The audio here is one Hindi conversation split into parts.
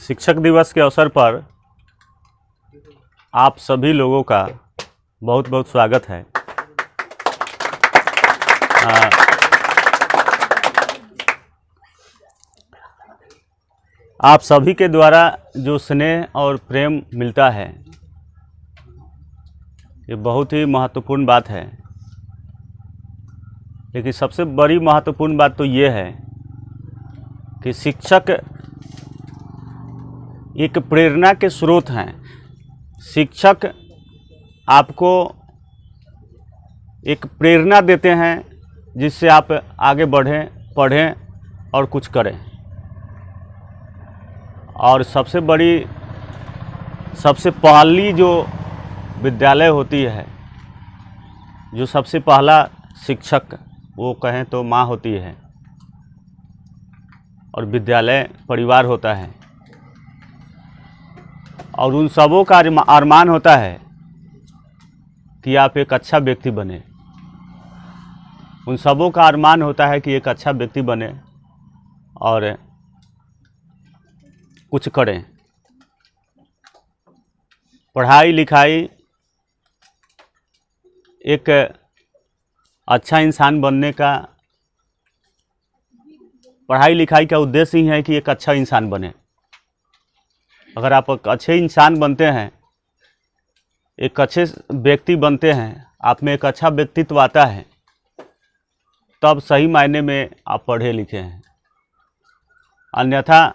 शिक्षक दिवस के अवसर पर आप सभी लोगों का बहुत बहुत स्वागत है। आप सभी के द्वारा जो स्नेह और प्रेम मिलता है ये बहुत ही महत्वपूर्ण बात है। लेकिन सबसे बड़ी महत्वपूर्ण बात तो ये है कि शिक्षक एक प्रेरणा के स्रोत हैं। शिक्षक आपको एक प्रेरणा देते हैं जिससे आप आगे बढ़ें, पढ़ें और कुछ करें। और सबसे पहली जो विद्यालय होती है, जो सबसे पहला शिक्षक वो कहें तो माँ होती है, और विद्यालय परिवार होता है। और उन सबों का अरमान होता है कि आप एक अच्छा व्यक्ति बने। उन सबों का अरमान होता है कि एक अच्छा व्यक्ति बने और कुछ करें। पढ़ाई लिखाई एक अच्छा इंसान बनने का, पढ़ाई लिखाई का उद्देश्य ही है कि एक अच्छा इंसान बने। अगर आप एक अच्छे इंसान बनते हैं, एक अच्छे व्यक्ति बनते हैं, आप में एक अच्छा व्यक्तित्व आता है, तब सही मायने में आप पढ़े लिखे हैं। अन्यथा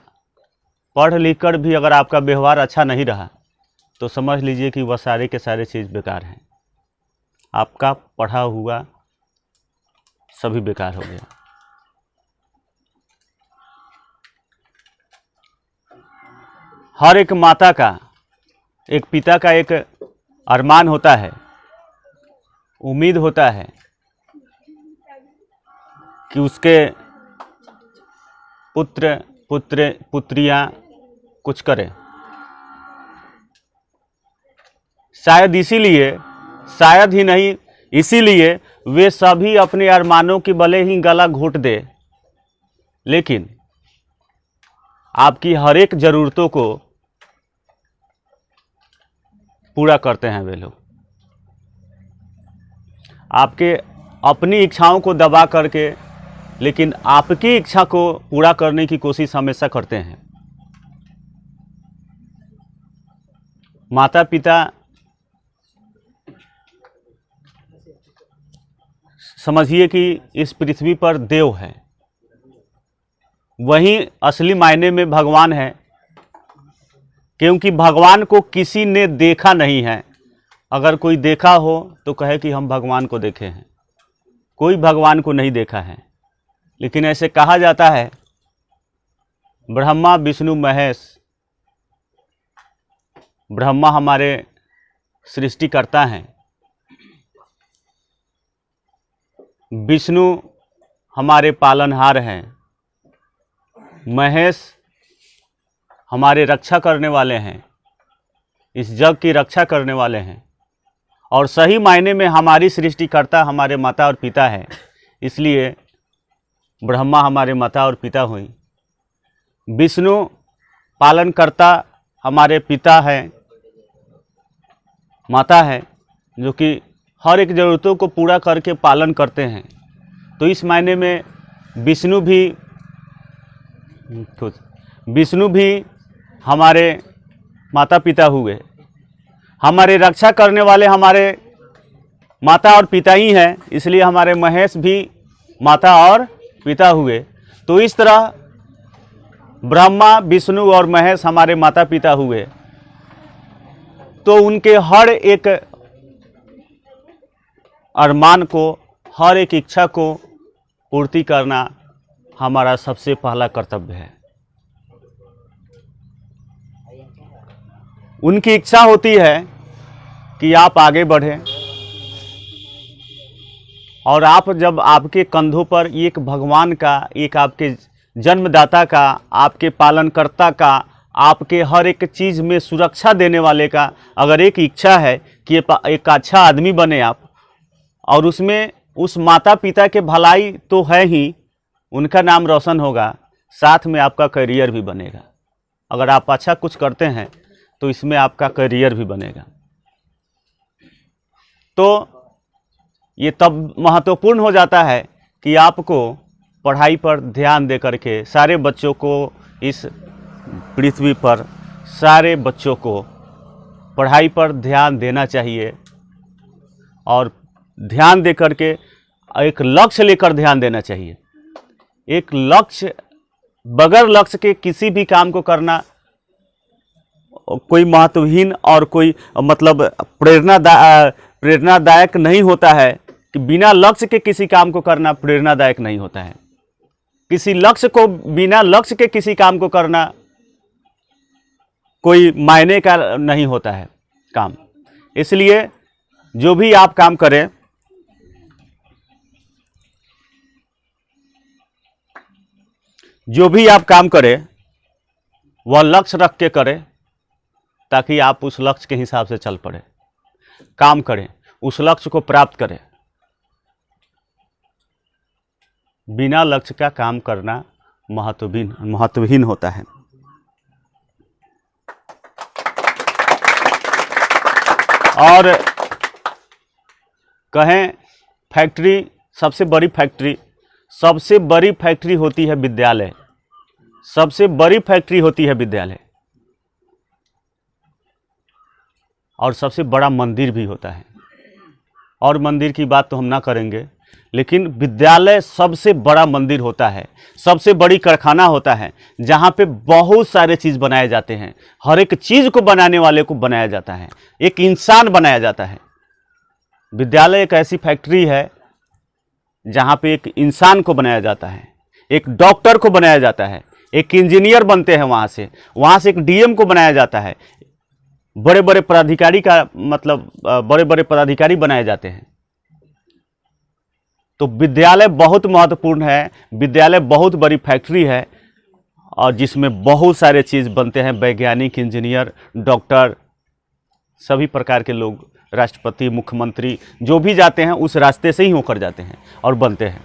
पढ़ लिख कर भी अगर आपका व्यवहार अच्छा नहीं रहा तो समझ लीजिए कि वह सारे के सारे चीज़ बेकार हैं। आपका पढ़ा हुआ सभी बेकार हो गया। हर एक माता का, एक पिता का एक अरमान होता है, उम्मीद होता है कि उसके पुत्रियां कुछ करें। शायद इसीलिए, शायद ही नहीं इसीलिए वे सभी अपने अरमानों की भले ही गला घोट दे, लेकिन आपकी हर एक ज़रूरतों को पूरा करते हैं वे लोग। आपके अपनी इच्छाओं को दबा करके, लेकिन आपकी इच्छा को पूरा करने की कोशिश हमेशा करते हैं। माता पिता समझिए कि इस पृथ्वी पर देव है, वही असली मायने में भगवान है, क्योंकि भगवान को किसी ने देखा नहीं है। अगर कोई देखा हो तो कहे कि हम भगवान को देखे हैं। कोई भगवान को नहीं देखा है। लेकिन ऐसे कहा जाता है, ब्रह्मा विष्णु महेश। ब्रह्मा हमारे सृष्टिकर्ता हैं, विष्णु हमारे पालनहार हैं, महेश हमारे रक्षा करने वाले हैं, इस जग की रक्षा करने वाले हैं। और सही मायने में हमारी सृष्टिकर्ता हमारे माता और पिता हैं। इसलिए ब्रह्मा हमारे माता और पिता हुई, विष्णु पालनकर्ता हमारे पिता हैं, माता है, जो कि हर एक ज़रूरतों को पूरा करके पालन करते हैं। तो इस मायने में विष्णु भी हमारे माता पिता हुए। हमारे रक्षा करने वाले हमारे माता और पिता ही हैं, इसलिए हमारे महेश भी माता और पिता हुए। तो इस तरह ब्रह्मा विष्णु और महेश हमारे माता पिता हुए। तो उनके हर एक अरमान को, हर एक इच्छा को पूर्ति करना हमारा सबसे पहला कर्तव्य है। उनकी इच्छा होती है कि आप आगे बढ़ें, और आप जब आपके कंधों पर एक भगवान का, एक आपके जन्मदाता का, आपके पालनकर्ता का, आपके हर एक चीज़ में सुरक्षा देने वाले का अगर एक इच्छा है कि एक अच्छा आदमी बने आप, और उसमें उस माता पिता के भलाई तो है ही, उनका नाम रोशन होगा, साथ में आपका करियर भी बनेगा। अगर आप अच्छा कुछ करते हैं तो इसमें आपका करियर भी बनेगा। तो ये तब महत्वपूर्ण हो जाता है कि आपको पढ़ाई पर ध्यान दे करके सारे बच्चों को, इस पृथ्वी पर सारे बच्चों को पढ़ाई पर ध्यान देना चाहिए और ध्यान दे करके एक लक्ष्य लेकर ध्यान देना चाहिए। एक लक्ष्य, बगैर लक्ष्य के किसी भी काम को करना कोई महत्वहीन और कोई मतलब प्रेरणादायक नहीं होता है। कि बिना लक्ष्य के किसी काम को करना प्रेरणादायक नहीं होता है। किसी लक्ष्य को, बिना लक्ष्य के किसी काम को करना कोई मायने का नहीं होता है काम। इसलिए जो भी आप काम करें, वह लक्ष्य रख के करें, ताकि आप उस लक्ष्य के हिसाब से चल पड़े, काम करें, उस लक्ष्य को प्राप्त करें। बिना लक्ष्य का काम करना महत्वहीन होता है। और कहें फैक्ट्री, सबसे बड़ी फैक्ट्री होती है विद्यालय। सबसे बड़ी फैक्ट्री होती है विद्यालय, और सबसे बड़ा मंदिर भी होता है। और मंदिर की बात तो हम ना करेंगे, लेकिन विद्यालय सबसे बड़ा मंदिर होता है, सबसे बड़ी कारखाना होता है, जहाँ पे बहुत सारे चीज़ बनाए जाते हैं। हर एक चीज़ को बनाने वाले को बनाया जाता है, एक इंसान बनाया जाता है। विद्यालय एक ऐसी फैक्ट्री है जहाँ पे एक इंसान को बनाया जाता है, एक डॉक्टर को बनाया जाता है, एक इंजीनियर बनते हैं, वहाँ से एक डीएम को बनाया जाता है, बड़े बड़े पदाधिकारी का मतलब बड़े बड़े पदाधिकारी बनाए जाते हैं। तो विद्यालय बहुत महत्वपूर्ण है, विद्यालय बहुत बड़ी फैक्ट्री है, और जिसमें बहुत सारे चीज़ बनते हैं। वैज्ञानिक, इंजीनियर, डॉक्टर, सभी प्रकार के लोग, राष्ट्रपति, मुख्यमंत्री जो भी जाते हैं उस रास्ते से ही होकर जाते हैं और बनते हैं।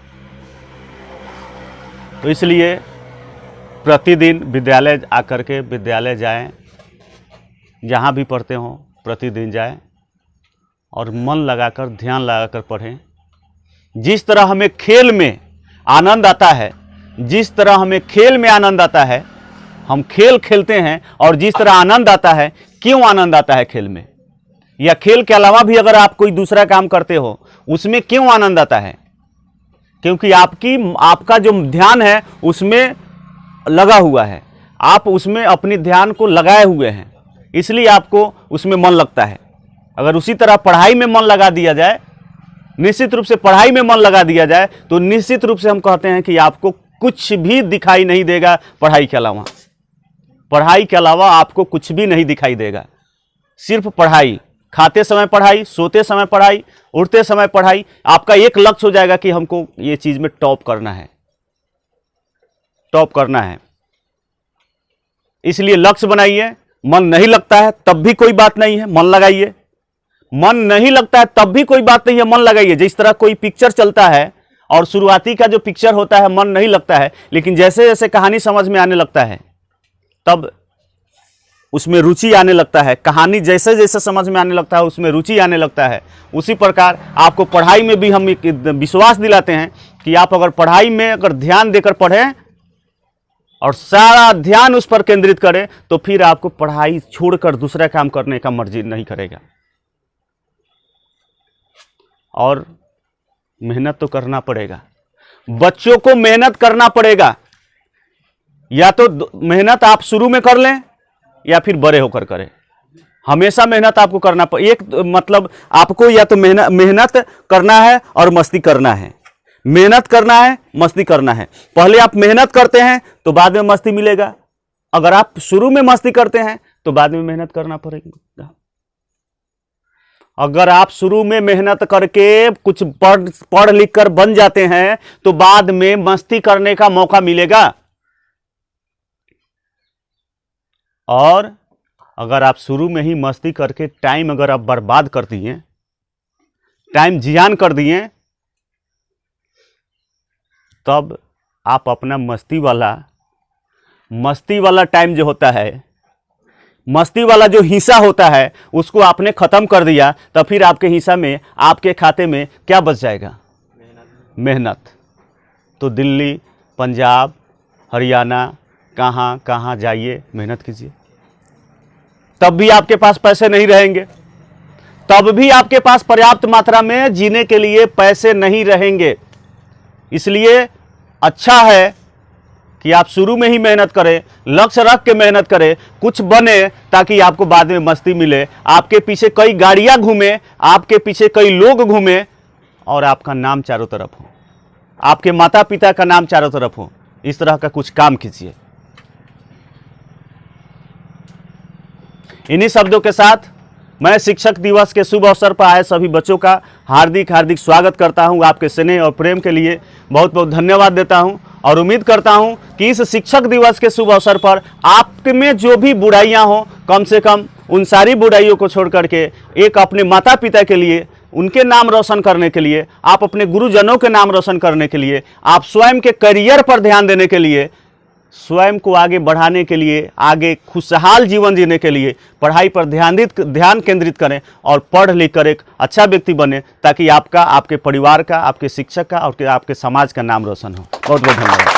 तो इसलिए प्रतिदिन विद्यालय आकर के विद्यालय जाएं, जहाँ भी पढ़ते हों प्रतिदिन जाएं और मन लगाकर, ध्यान लगाकर पढ़ें। जिस तरह हमें खेल में आनंद आता है, हम खेल खेलते हैं, और जिस तरह आनंद आता है, क्यों आनंद आता है खेल में, या खेल के अलावा भी अगर आप कोई दूसरा काम करते हो उसमें क्यों आनंद आता है? क्योंकि आपका जो ध्यान है उसमें लगा हुआ है, आप उसमें अपनी ध्यान को लगाए हुए हैं, इसलिए आपको उसमें मन लगता है। अगर उसी तरह पढ़ाई में मन लगा दिया जाए, निश्चित रूप से पढ़ाई में मन लगा दिया जाए, तो निश्चित रूप से हम कहते हैं कि आपको कुछ भी दिखाई नहीं देगा। पढ़ाई के अलावा आपको कुछ भी नहीं दिखाई देगा। सिर्फ पढ़ाई, खाते समय पढ़ाई, सोते समय पढ़ाई, उठते समय पढ़ाई। आपका एक लक्ष्य हो जाएगा कि हमको ये चीज में टॉप करना है। इसलिए लक्ष्य बनाइए। मन नहीं लगता है तब भी कोई बात नहीं है, मन लगाइए। मन नहीं लगता है तब भी कोई बात नहीं है, मन लगाइए। जिस तरह कोई पिक्चर चलता है और शुरुआती का जो पिक्चर होता है मन नहीं लगता है, लेकिन जैसे जैसे कहानी समझ में आने लगता है तब उसमें रुचि आने लगता है। कहानी जैसे जैसे समझ में आने लगता है उसमें रुचि आने लगता है। उसी प्रकार आपको पढ़ाई में भी हम एक विश्वास दिलाते हैं कि आप अगर पढ़ाई में अगर ध्यान देकर पढ़ें और सारा ध्यान उस पर केंद्रित करें, तो फिर आपको पढ़ाई छोड़कर दूसरा काम करने का मर्जी नहीं करेगा। और मेहनत तो करना पड़ेगा, बच्चों को मेहनत करना पड़ेगा। या तो मेहनत आप शुरू में कर लें या फिर बड़े होकर करें। हमेशा मेहनत आपको करना एक मतलब आपको या तो मेहनत करना है और मस्ती करना है। मेहनत करना है, मस्ती करना है। पहले आप मेहनत करते हैं तो बाद में मस्ती मिलेगा। अगर आप शुरू में मस्ती करते हैं तो बाद में मेहनत करना पड़ेगा। अगर आप शुरू में मेहनत करके कुछ पढ़ लिख कर बन जाते हैं तो बाद में मस्ती करने का मौका मिलेगा। और अगर आप शुरू में ही मस्ती करके टाइम अगर आप बर्बाद कर दिए, टाइम जियान कर दिए, तब आप अपना मस्ती वाला टाइम जो होता है, मस्ती वाला जो हिस्सा होता है, उसको आपने ख़त्म कर दिया, तो फिर आपके हिस्सा में, आपके खाते में क्या बच जाएगा? मेहनत। तो दिल्ली, पंजाब, हरियाणा, कहाँ कहाँ जाइए, मेहनत कीजिए। तब भी आपके पास पैसे नहीं रहेंगे, तब भी आपके पास पर्याप्त मात्रा में जीने के लिए पैसे नहीं रहेंगे। इसलिए अच्छा है कि आप शुरू में ही मेहनत करें, लक्ष्य रख के मेहनत करें, कुछ बने, ताकि आपको बाद में मस्ती मिले, आपके पीछे कई गाड़ियां घूमे, आपके पीछे कई लोग घूमे, और आपका नाम चारों तरफ हो, आपके माता पिता का नाम चारों तरफ हो। इस तरह का कुछ काम कीजिए। इन्हीं शब्दों के साथ मैं शिक्षक दिवस के शुभ अवसर पर आए सभी बच्चों का हार्दिक हार्दिक स्वागत करता हूं। आपके स्नेह और प्रेम के लिए बहुत बहुत धन्यवाद देता हूं, और उम्मीद करता हूं कि इस शिक्षक दिवस के शुभ अवसर पर आप में जो भी बुराइयां हों, कम से कम उन सारी बुराइयों को छोड़ करके एक अपने माता पिता के लिए, उनके नाम रोशन करने के लिए, आप अपने गुरुजनों के नाम रोशन करने के लिए, आप स्वयं के करियर पर ध्यान देने के लिए, स्वयं को आगे बढ़ाने के लिए, आगे खुशहाल जीवन जीने के लिए पढ़ाई पर ध्यान केंद्रित करें और पढ़ लिख कर एक अच्छा व्यक्ति बने, ताकि आपका, आपके परिवार का, आपके शिक्षक का और आपके समाज का नाम रोशन हो। बहुत बहुत धन्यवाद।